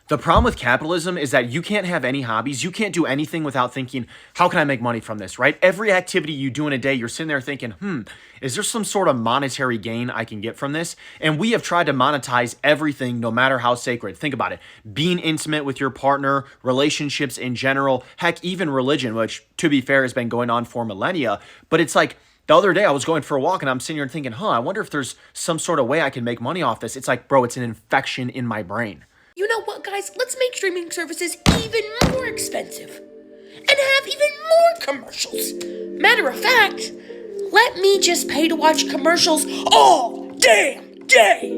The problem with capitalism is that you can't have any hobbies. You can't do anything without thinking, how can I make money from this, right? Every activity you do in a day, you're sitting there thinking, is there some sort of monetary gain I can get from this? And we have tried to monetize everything, no matter how sacred. Think about it. Being intimate with your partner, relationships in general, heck, even religion, which, to be fair, has been going on for millennia. But it's like, the other day I was going for a walk and I'm sitting here thinking, I wonder if there's some sort of way I can make money off this. It's like, bro, it's an infection in my brain. You know what, guys? Let's make streaming services even more expensive and have even more commercials. Matter of fact, let me just pay to watch commercials all damn day.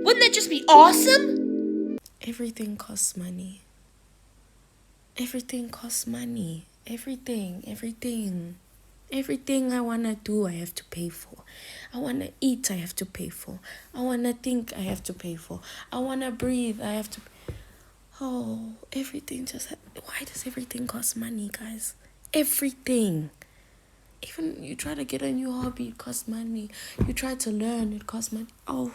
Wouldn't that just be awesome? Everything costs money. Everything costs money. Everything. Everything I want to do, I have to pay for. I want to eat, I have to pay for. I want to think, I have to pay for. I want to breathe, I have to. Oh, everything just. Why does everything cost money, guys? Everything. Even you try to get a new hobby, it costs money. You try to learn, it costs money. Oh.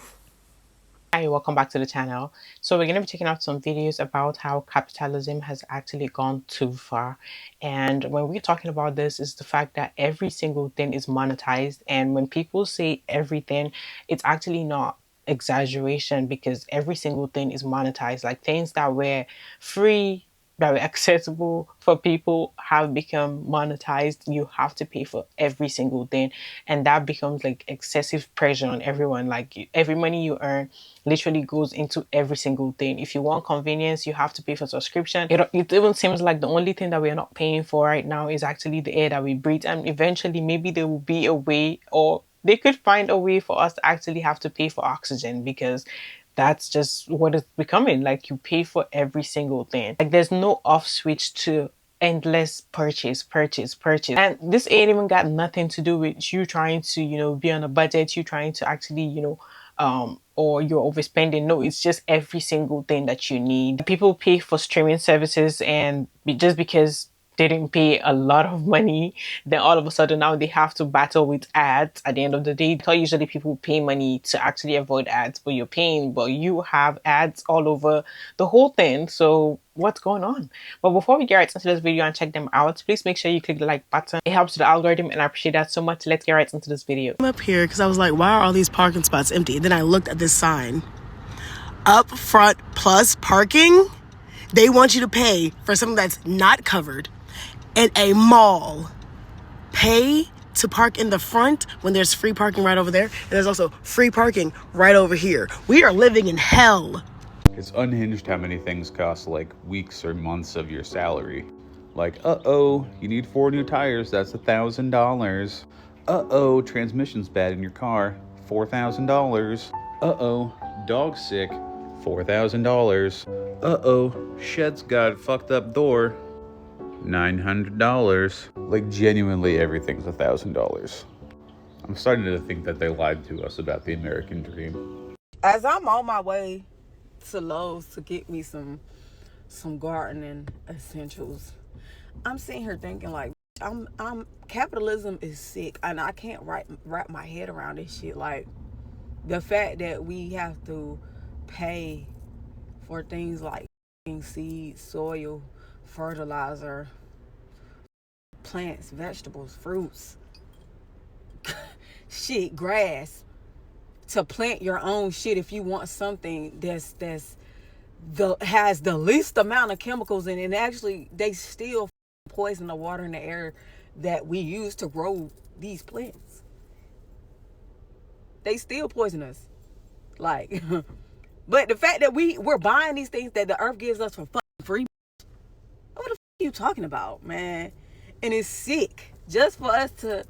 Hi, welcome back to the channel. So we're going to be checking out some videos about how capitalism has actually gone too far. And when we're talking about this, is the fact that every single thing is monetized. And when people say everything, it's actually not exaggeration, because every single thing is monetized. Like things that were free, that were accessible for people, have become monetized. You have to pay for every single thing, and that becomes like excessive pressure on everyone. Like every money you earn literally goes into every single thing. If you want convenience, you have to pay for subscription. It even seems like the only thing that we're not paying for right now is actually the air that we breathe, and eventually maybe there will be a way, or they could find a way for us to actually have to pay for oxygen, because that's just what it's becoming. Like you pay for every single thing. Like there's no off switch to endless purchase. And this ain't even got nothing to do with you trying to, be on a budget, you trying to actually, or you're overspending. No, it's just every single thing that you need. People pay for streaming services, and just because they didn't pay a lot of money, then all of a sudden now they have to battle with ads at the end of the day. Because usually people pay money to actually avoid ads, but you're paying, but you have ads all over the whole thing. So what's going on? But before we get right into this video and check them out, please make sure you click the like button. It helps the algorithm, and I appreciate that so much. Let's get right into this video. I'm up here because I was like, why are all these parking spots empty? Then I looked at this sign, up front plus parking. They want you to pay for something that's not covered in a mall. Pay to park in the front when there's free parking right over there, and there's also free parking right over here. We are living in hell. It's unhinged how many things cost like weeks or months of your salary. Like, you need 4 new tires, that's $1,000. Transmission's bad in your car, $4,000. Dog's sick, $4,000. Shed's got a fucked up door, $900. Like genuinely everything's $1,000. I'm starting to think that they lied to us about the American dream. As I'm on my way to Lowe's to get me some gardening essentials, I'm sitting here thinking like, I'm capitalism is sick, and I can't wrap my head around this shit. Like the fact that we have to pay for things like seeds, soil, fertilizer, plants, vegetables, fruits, shit, grass, to plant your own shit if you want something has the least amount of chemicals in it. And actually they still poison the water and the air that we use to grow these plants. They still poison us. Like but the fact that we're buying these things that the earth gives us for fucking free, what the fuck are you talking about, man? And it's sick just for us to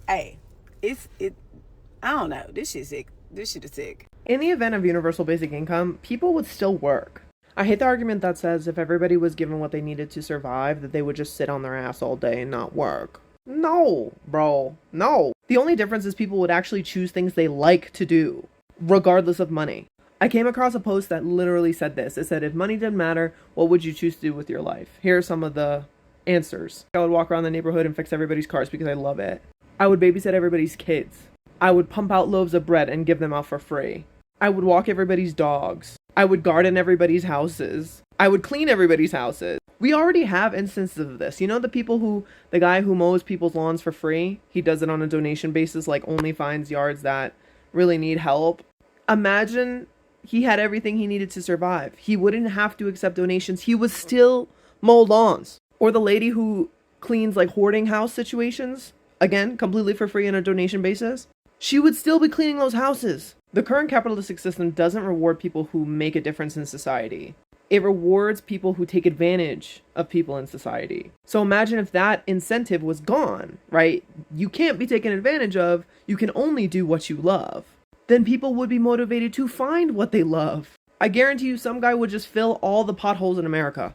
hey, I don't know, this shit's sick. This shit is sick. In the event of universal basic income, people would still work. I hate the argument that says if everybody was given what they needed to survive, that they would just sit on their ass all day and not work. No, bro, no. The only difference is people would actually choose things they like to do, regardless of money. I came across a post that literally said this. It said, if money didn't matter, what would you choose to do with your life? Here are some of the answers. I would walk around the neighborhood and fix everybody's cars because I love it. I would babysit everybody's kids. I would pump out loaves of bread and give them out for free. I would walk everybody's dogs. I would garden everybody's houses. I would clean everybody's houses. We already have instances of this. You know, the guy who mows people's lawns for free, he does it on a donation basis, like only finds yards that really need help. Imagine he had everything he needed to survive. He wouldn't have to accept donations. He would still mow lawns. Or the lady who cleans like hoarding house situations, again, completely for free on a donation basis. She would still be cleaning those houses. The current capitalistic system doesn't reward people who make a difference in society. It rewards people who take advantage of people in society. So imagine if that incentive was gone, right? You can't be taken advantage of. You can only do what you love. Then people would be motivated to find what they love. I guarantee you some guy would just fill all the potholes in America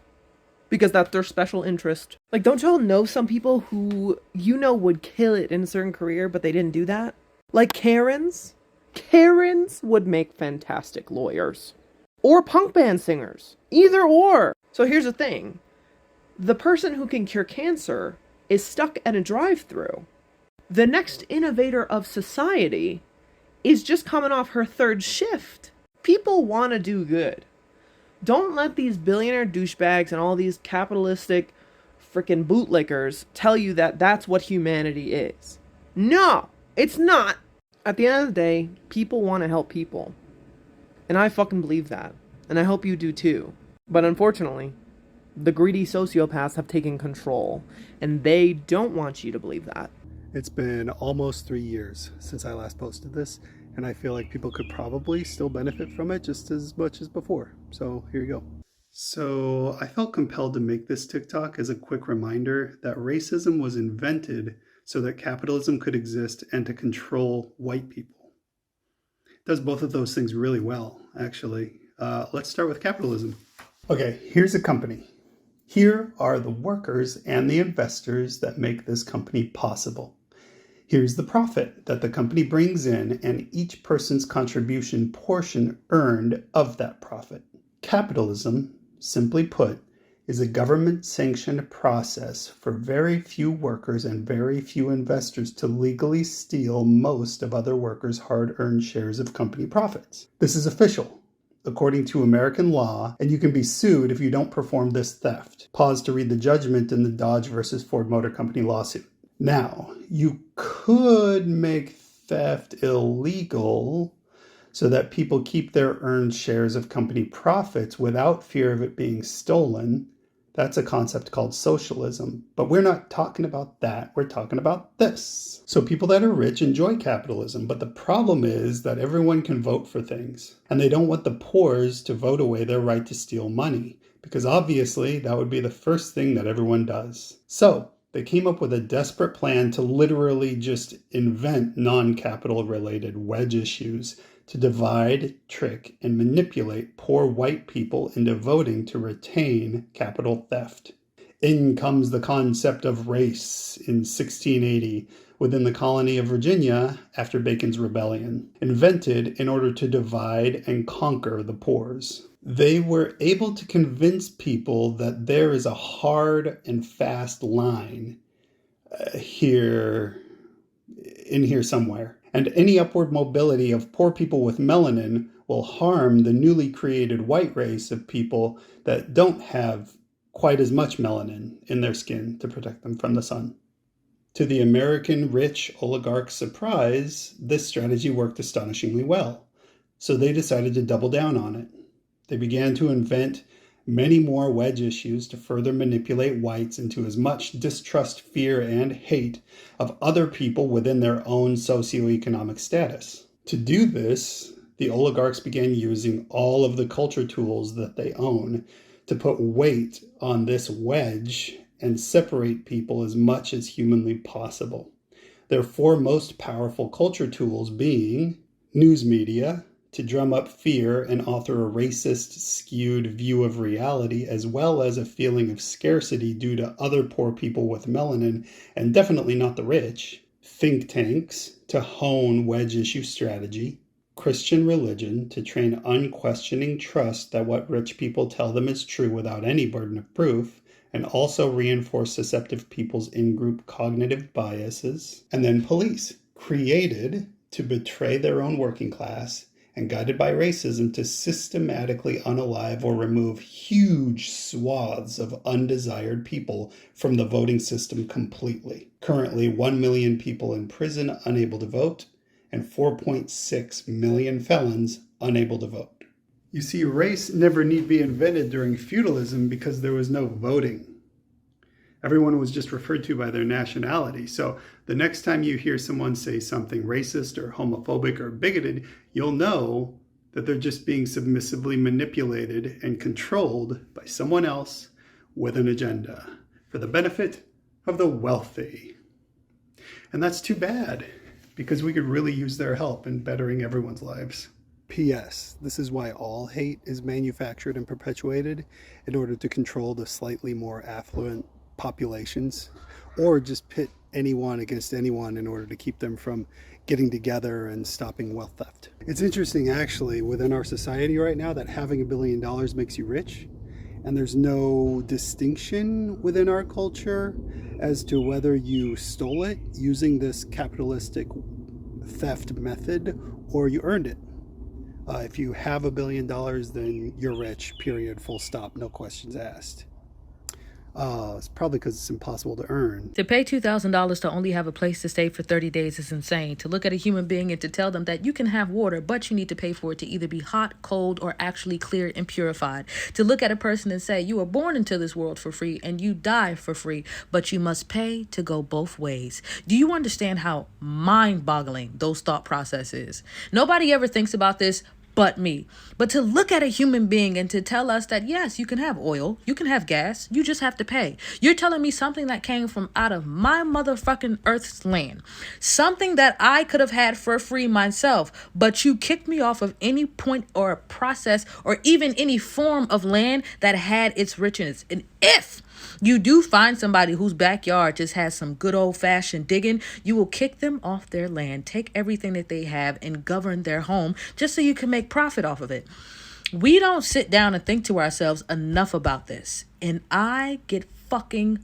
because that's their special interest. Like, don't y'all know some people who, you know, would kill it in a certain career, but they didn't do that? Like Karens? Karens would make fantastic lawyers. Or punk band singers. Either or. So here's the thing. The person who can cure cancer is stuck at a drive-thru. The next innovator of society is just coming off her third shift. People want to do good. Don't let these billionaire douchebags and all these capitalistic freaking bootlickers tell you that that's what humanity is. No, it's not. At the end of the day, people want to help people. And I fucking believe that. And I hope you do too. But unfortunately, the greedy sociopaths have taken control. And they don't want you to believe that. It's been almost 3 years since I last posted this, and I feel like people could probably still benefit from it just as much as before. So here you go. So I felt compelled to make this TikTok as a quick reminder that racism was invented so that capitalism could exist and to control white people. It does both of those things really well, actually. Let's start with capitalism. Okay, here's a company. Here are the workers and the investors that make this company possible. Here's the profit that the company brings in and each person's contribution portion earned of that profit. Capitalism, simply put, is a government-sanctioned process for very few workers and very few investors to legally steal most of other workers' hard-earned shares of company profits. This is official, according to American law, and you can be sued if you don't perform this theft. Pause to read the judgment in the Dodge versus Ford Motor Company lawsuit. Now, you could make theft illegal so that people keep their earned shares of company profits without fear of it being stolen. That's a concept called socialism. But we're not talking about that. We're talking about this. So people that are rich enjoy capitalism, but the problem is that everyone can vote for things. And they don't want the poors to vote away their right to steal money, because obviously that would be the first thing that everyone does. So they came up with a desperate plan to literally just invent non-capital related wedge issues to divide, trick, and manipulate poor white people into voting to retain capital theft. In comes the concept of race in 1680 within the colony of Virginia after Bacon's Rebellion, invented in order to divide and conquer the poors. They were able to convince people that there is a hard and fast line in here somewhere. And any upward mobility of poor people with melanin will harm the newly created white race of people that don't have quite as much melanin in their skin to protect them from the sun. To the American rich oligarchs' surprise, this strategy worked astonishingly well. So they decided to double down on it. They began to invent many more wedge issues to further manipulate whites into as much distrust, fear, and hate of other people within their own socioeconomic status. To do this, the oligarchs began using all of the culture tools that they own to put weight on this wedge and separate people as much as humanly possible. Their four most powerful culture tools being news media, to drum up fear and author a racist, skewed view of reality, as well as a feeling of scarcity due to other poor people with melanin, and definitely not the rich. Think tanks, to hone wedge issue strategy. Christian religion, to train unquestioning trust that what rich people tell them is true without any burden of proof, and also reinforce susceptible people's in-group cognitive biases. And then police, created to betray their own working class and guided by racism to systematically unalive or remove huge swaths of undesired people from the voting system completely. Currently, 1 million people in prison unable to vote, and 4.6 million felons unable to vote. You see, race never need be invented during feudalism because there was no voting. Everyone was just referred to by their nationality. So the next time you hear someone say something racist or homophobic or bigoted, you'll know that they're just being submissively manipulated and controlled by someone else with an agenda for the benefit of the wealthy. And that's too bad, because we could really use their help in bettering everyone's lives. P.S. This is why all hate is manufactured and perpetuated in order to control the slightly more affluent populations, or just pit anyone against anyone in order to keep them from getting together and stopping wealth theft. It's interesting, actually, within our society right now, that having $1 billion makes you rich, and there's no distinction within our culture as to whether you stole it using this capitalistic theft method or you earned it. If you have $1 billion, then you're rich, period, full stop, no questions asked. It's probably because it's impossible to earn. To pay $2,000 to only have a place to stay for 30 days is insane. To look at a human being and to tell them that you can have water, but you need to pay for it to either be hot, cold, or actually clear and purified. To look at a person and say, you were born into this world for free and you die for free, but you must pay to go both ways. Do you understand how mind-boggling those thought process is? Nobody ever thinks about this but me. But to look at a human being and to tell us that, yes, you can have oil, you can have gas, you just have to pay. You're telling me something that came from out of my motherfucking Earth's land. Something that I could have had for free myself, but you kicked me off of any point or process or even any form of land that had its richness. And if you do find somebody whose backyard just has some good old-fashioned digging, you will kick them off their land, take everything that they have, and govern their home just so you can make profit off of it. We don't sit down and think to ourselves enough about this. And I get fucking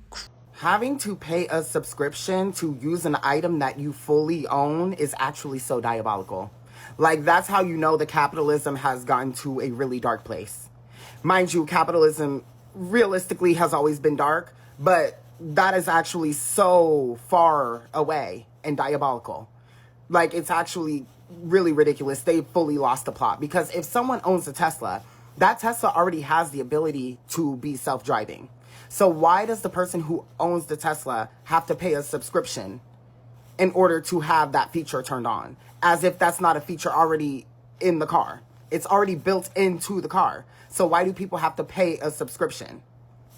having to pay a subscription to use an item that you fully own is actually so diabolical. Like, that's how you know that capitalism has gotten to a really dark place. Mind you, capitalism realistically has always been dark, but that is actually so far away and diabolical. Like, it's actually really ridiculous. They fully lost the plot, because if someone owns a Tesla, that Tesla already has the ability to be self-driving. So why does the person who owns the Tesla have to pay a subscription in order to have that feature turned on? As if that's not a feature already in the car. It's already built into the car. So why do people have to pay a subscription?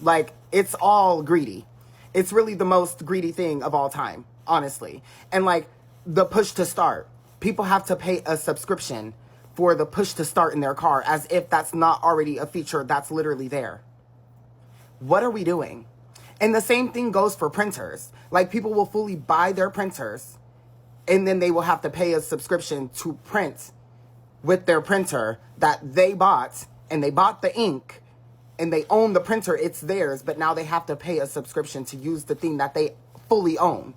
Like, it's all greedy. It's really the most greedy thing of all time, honestly. And like, the push to start. People have to pay a subscription for the push to start in their car, as if that's not already a feature that's literally there. What are we doing? And the same thing goes for printers. Like, people will fully buy their printers, and then they will have to pay a subscription to print with their printer that they bought, and they bought the ink, and they own the printer, it's theirs, but now they have to pay a subscription to use the thing that they fully own.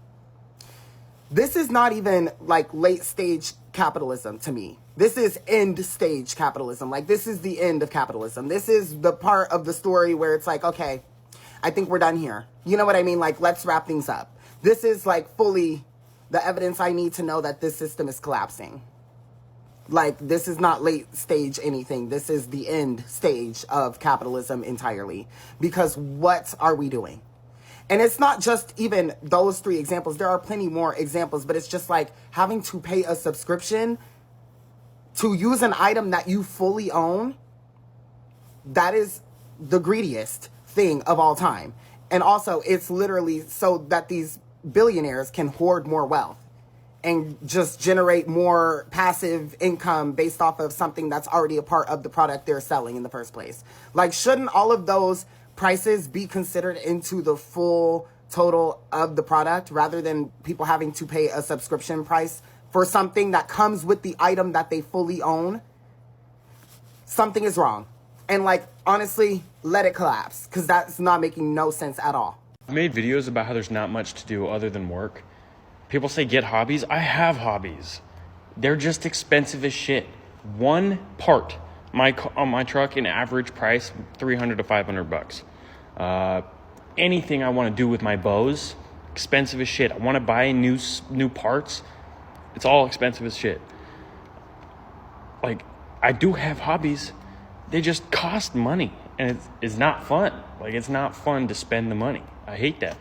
This is not even like late stage capitalism to me. This is end stage capitalism. Like, this is the end of capitalism. This is the part of the story where it's like, okay, I think we're done here. You know what I mean? Like, let's wrap things up. This is like fully the evidence I need to know that this system is collapsing. Like, this is not late stage anything. This is the end stage of capitalism entirely. Because what are we doing? And it's not just even those 3 examples. There are plenty more examples, but it's just like having to pay a subscription to use an item that you fully own. That is the greediest thing of all time. And also, it's literally so that these billionaires can hoard more wealth and just generate more passive income based off of something that's already a part of the product they're selling in the first place. Like, shouldn't all of those prices be considered into the full total of the product, rather than people having to pay a subscription price for something that comes with the item that they fully own? Something is wrong. And like, honestly, let it collapse, because that's not making no sense at all. I've made videos about how there's not much to do other than work. People say get hobbies. I have hobbies. They're just expensive as shit. One part on my truck, an average price $300 to $500. Anything I want to do with my bows, expensive as shit. I want to buy new parts. It's all expensive as shit. Like, I do have hobbies. They just cost money, and it's not fun. Like, it's not fun to spend the money. I hate that.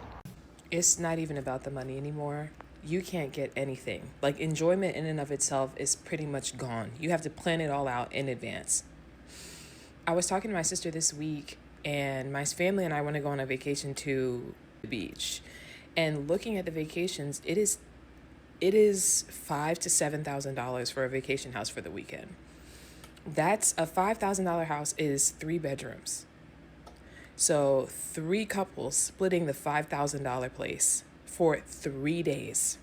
It's not even about the money anymore. You can't get anything. Like, enjoyment in and of itself is pretty much gone. You have to plan it all out in advance. I was talking to my sister this week, and my family and I want to go on a vacation to the beach. And looking at the vacations, it is $5,000 to $7,000 for a vacation house for the weekend. That's a $5,000 house is 3 bedrooms. So 3 couples splitting the $5,000 place for 3 days.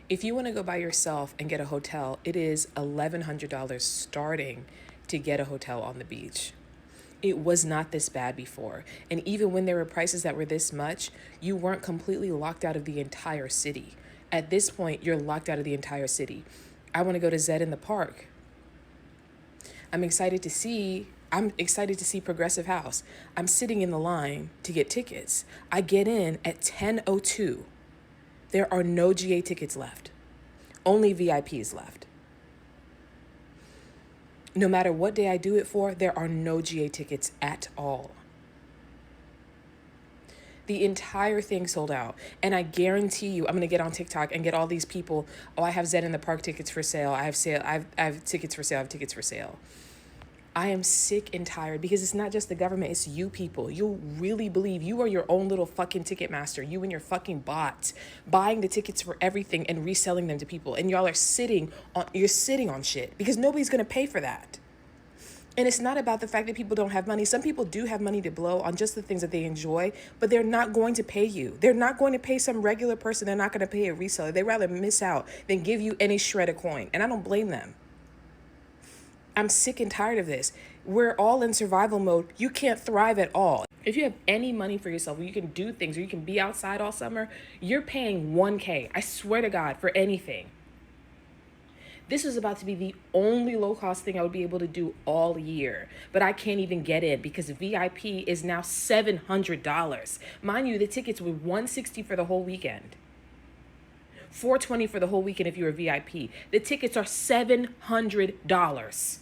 If you want to go by yourself and get a hotel, it is $1,100 starting to get a hotel on the beach. It was not this bad before. And even when there were prices that were this much, you weren't completely locked out of the entire city. At this point, you're locked out of the entire city. I want to go to Zed in the Park. I'm excited to see Progressive House. I'm sitting in the line to get tickets. I get in at 10:02. There are no GA tickets left. Only VIPs left. No matter what day I do it for, there are no GA tickets at all. The entire thing sold out. And I guarantee you, I'm going to get on TikTok and get all these people, oh, I have Zed in the Park tickets for sale. I have tickets for sale. I have tickets for sale. I am sick and tired because it's not just the government, it's you people. You really believe you are your own little fucking ticket master, you and your fucking bots, buying the tickets for everything and reselling them to people. And y'all are sitting on shit because nobody's going to pay for that. And it's not about the fact that people don't have money. Some people do have money to blow on just the things that they enjoy, but they're not going to pay you. They're not going to pay some regular person. They're not going to pay a reseller. They'd rather miss out than give you any shred of coin. And I don't blame them. I'm sick and tired of this. We're all in survival mode. You can't thrive at all. If you have any money for yourself, where you can do things, or you can be outside all summer, you're paying $1,000. I swear to God, for anything. This is about to be the only low-cost thing I would be able to do all year. But I can't even get in because VIP is now $700. Mind you, the tickets were $160 for the whole weekend. $420 for the whole weekend if you're a VIP. The tickets are $700.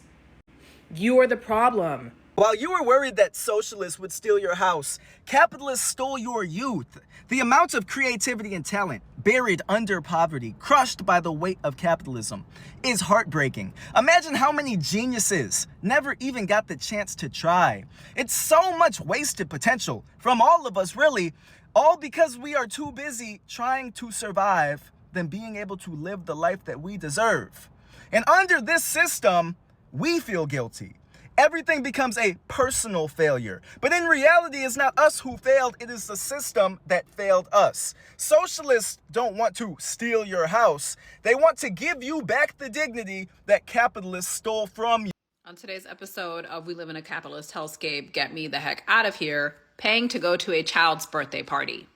You're the problem. While you were worried that socialists would steal your house, capitalists stole your youth. The amount of creativity and talent buried under poverty, crushed by the weight of capitalism, is heartbreaking. Imagine how many geniuses never even got the chance to try. It's so much wasted potential from all of us, really, all because we are too busy trying to survive than being able to live the life that we deserve. And under this system, we feel guilty. Everything becomes a personal failure. But in reality, it's not us who failed, it is the system that failed us. Socialists don't want to steal your house. They want to give you back the dignity that capitalists stole from you. On today's episode of We Live in a Capitalist Hellscape, Get Me the Heck Out of Here, paying to go to a child's birthday party.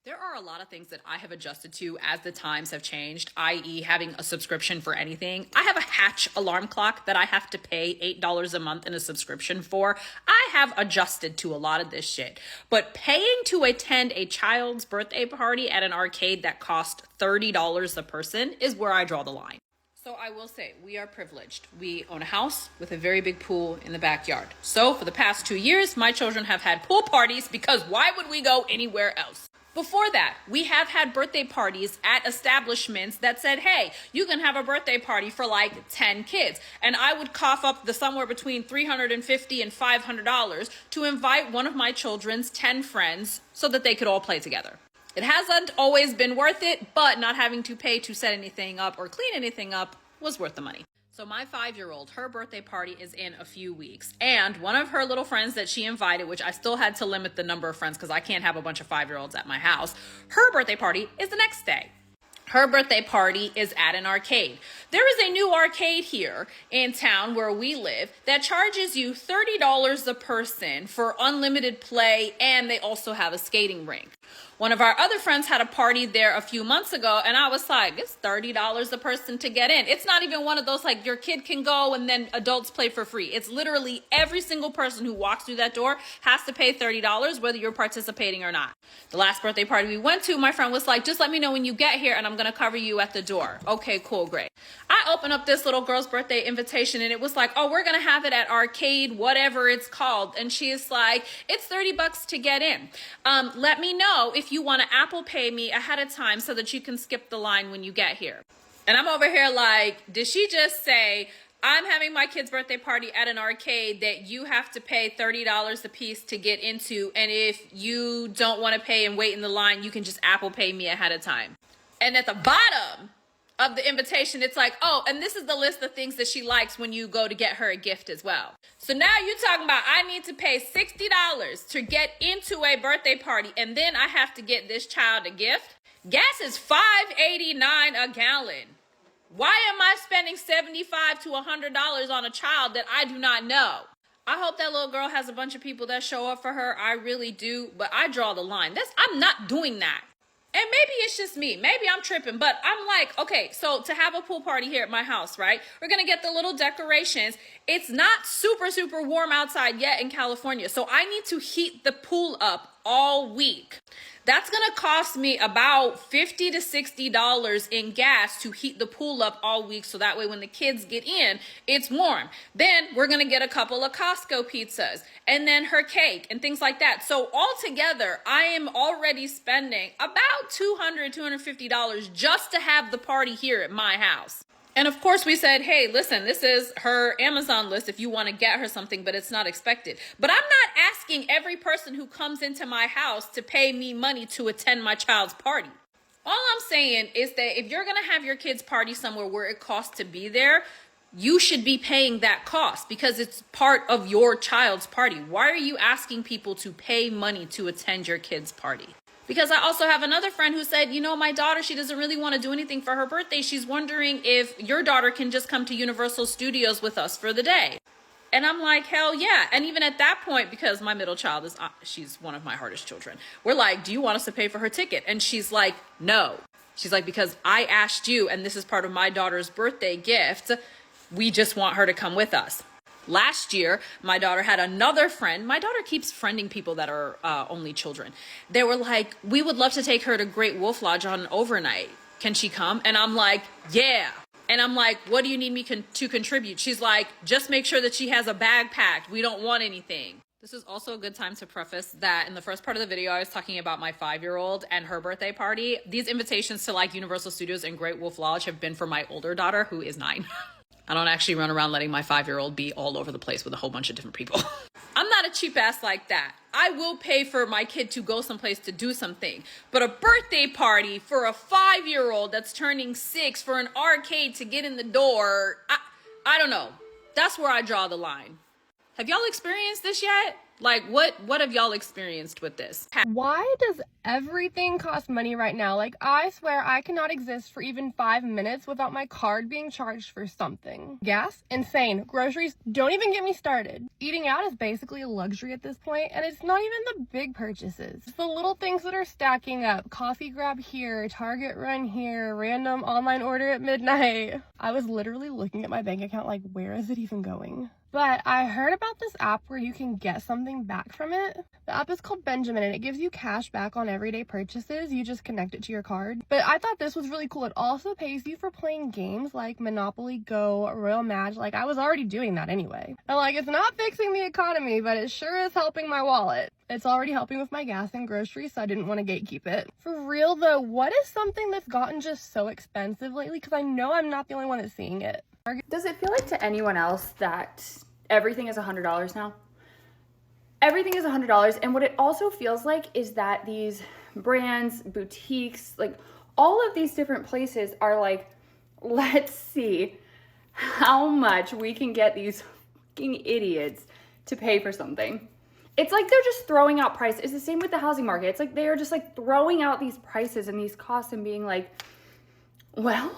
There are a lot of things that I have adjusted to as the times have changed, i.e. having a subscription for anything. I have a Hatch alarm clock that I have to pay $8 a month in a subscription for. I have adjusted to a lot of this shit. But paying to attend a child's birthday party at an arcade that cost $30 a person is where I draw the line. So I will say, we are privileged. We own a house with a very big pool in the backyard. So for the past 2 years, my children have had pool parties because why would we go anywhere else? Before that, we have had birthday parties at establishments that said, hey, you can have a birthday party for like 10 kids. And I would cough up the somewhere between $350 and $500 to invite one of my children's 10 friends so that they could all play together. It hasn't always been worth it, but not having to pay to set anything up or clean anything up was worth the money. So my 5-year-old, her birthday party is in a few weeks. And one of her little friends that she invited, which I still had to limit the number of friends because I can't have a bunch of 5-year-olds at my house, her birthday party is the next day. Her birthday party is at an arcade. There is a new arcade here in town where we live that charges you $30 a person for unlimited play, and they also have a skating rink. One of our other friends had a party there a few months ago, and I was like, it's $30 a person to get in. It's not even one of those like your kid can go and then adults play for free. It's literally every single person who walks through that door has to pay $30 whether you're participating or not. The last birthday party we went to, my friend was like, just let me know when you get here and I'm gonna cover you at the door. Okay, cool, great. I opened up this little girl's birthday invitation and it was like, oh, we're gonna have it at Arcade, whatever it's called. And she's like, it's $30 to get in. Let me know if you want to Apple Pay me ahead of time so that you can skip the line when you get here. And I'm over here like, did she just say, I'm having my kid's birthday party at an arcade that you have to pay $30 a piece to get into, and if you don't want to pay and wait in the line, you can just Apple Pay me ahead of time. And at the bottom of the invitation, it's like, oh, and this is the list of things that she likes when you go to get her a gift as well. So now you're talking about I need to pay $60 to get into a birthday party, and then I have to get this child a gift. Gas is $5.89 a gallon. Why am I spending $75 to $100 on a child that I do not know? I hope that little girl has a bunch of people that show up for her. I really do, but I draw the line. I'm not doing that. And maybe it's just me. Maybe I'm tripping, but I'm like, okay, so to have a pool party here at my house, right? We're going to get the little decorations. It's not super, super warm outside yet in California. So I need to heat the pool up all week. That's going to cost me about $50 to $60 in gas to heat the pool up all week. So that way when the kids get in, it's warm. Then we're going to get a couple of Costco pizzas and then her cake and things like that. So altogether, I am already spending about $200, $250 just to have the party here at my house. And of course we said, hey, listen, this is her Amazon list if you want to get her something, but it's not expected. But I'm not asking every person who comes into my house to pay me money to attend my child's party. All I'm saying is that if you're going to have your kid's party somewhere where it costs to be there, you should be paying that cost because it's part of your child's party. Why are you asking people to pay money to attend your kid's party? Because I also have another friend who said, you know, my daughter, she doesn't really want to do anything for her birthday. She's wondering if your daughter can just come to Universal Studios with us for the day. And I'm like, hell yeah. And even at that point, because my middle child is, she's one of my hardest children. We're like, do you want us to pay for her ticket? And she's like, no. She's like, because I asked you, and this is part of my daughter's birthday gift. We just want her to come with us. Last year, my daughter had another friend. My daughter keeps friending people that are only children. They were like, we would love to take her to Great Wolf Lodge on an overnight. Can she come? And I'm like, yeah. And I'm like, what do you need me to contribute? She's like, just make sure that she has a bag packed. We don't want anything. This is also a good time to preface that in the first part of the video, I was talking about my 5-year-old and her birthday party. These invitations to like Universal Studios and Great Wolf Lodge have been for my older daughter, who is 9. I don't actually run around letting my 5-year-old be all over the place with a whole bunch of different people. I'm not a cheap ass like that. I will pay for my kid to go someplace to do something. But a birthday party for a 5-year-old that's turning 6 for an arcade to get in the door, I don't know. That's where I draw the line. Have y'all experienced this yet? Like, what have y'all experienced with this? Why does everything cost money right now? Like, I swear I cannot exist for even 5 minutes without my card being charged for something. Gas? Insane. Groceries? Don't even get me started. Eating out is basically a luxury at this point, and it's not even the big purchases. It's the little things that are stacking up. Coffee grab here, Target run here, random online order at midnight. I was literally looking at my bank account like, where is it even going? But I heard about this app where you can get something back from it. The app is called Benjamin and it gives you cash back on everyday purchases. You just connect it to your card. But I thought this was really cool. It also pays you for playing games like Monopoly Go, Royal Match. Like, I was already doing that anyway. And like, it's not fixing the economy, but it sure is helping my wallet. It's already helping with my gas and groceries, so I didn't want to gatekeep it. For real though, what is something that's gotten just so expensive lately? Because I know I'm not the only one that's seeing it. Does it feel like to anyone else that everything is $100 now? Everything is $100, and what it also feels like is that these brands, boutiques, like all of these different places are like, let's see how much we can get these fucking idiots to pay for something. It's like they're just throwing out prices. It's the same with the housing market. It's like they're just like throwing out these prices and these costs and being like, well,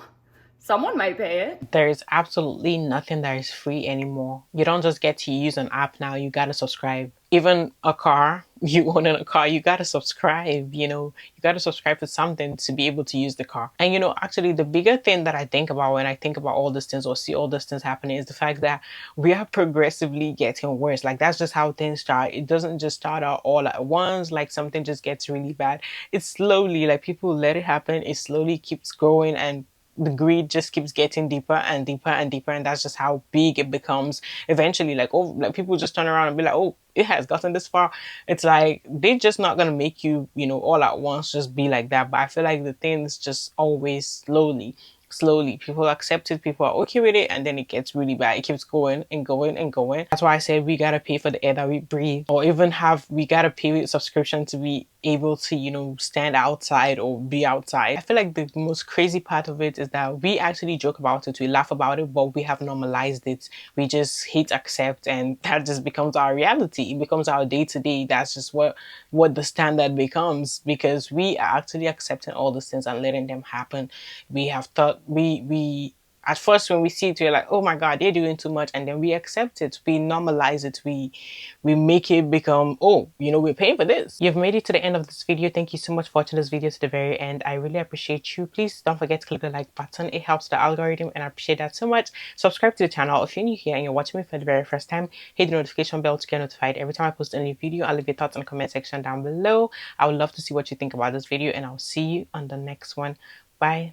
Someone might pay it. There is absolutely nothing that is free anymore. You don't just get to use an app now, you gotta subscribe. Even a car, you own a car, you gotta subscribe, you know, you gotta subscribe to something to be able to use the car. And you know, actually the bigger thing that I think about when I think about all these things or see all these things happening is the fact that we are progressively getting worse. Like that's just how things start. It doesn't just start out all at once, like something just gets really bad. It's slowly, like people let it happen, it slowly keeps growing, and the greed just keeps getting deeper and deeper and deeper, and that's just how big it becomes eventually. Like, oh, like people just turn around and be like, oh, it has gotten this far. It's like they're just not gonna make you, you know, all at once just be like that. But I feel like the things just always slowly people accept it, people are okay with it, and then it gets really bad. It keeps going and going and going. That's why I said we gotta pay for the air that we breathe, or even we gotta pay with subscription to be able to, you know, stand outside or be outside. I feel like the most crazy part of it is that we actually joke about it, we laugh about it, but we have normalized it. We just hate accept, and that just becomes our reality. It becomes our day-to-day. That's just what the standard becomes, because we are actually accepting all these things and letting them happen. We have thought we at first when we see it, we're like, oh my god, they're doing too much, and then we accept it, we normalize it, we make it become, oh, you know, we're paying for this. You've made it to the end of this video. Thank you so much for watching this video to the very end. I really appreciate you. Please don't forget to click the like button. It helps the algorithm, and I appreciate that so much. Subscribe to the channel if you're new here and you're watching me for the very first time. Hit the notification bell to get notified every time I post a new video. I'll leave your thoughts in the comment section down below. I would love to see what you think about this video, and I'll see you on the next one. Bye.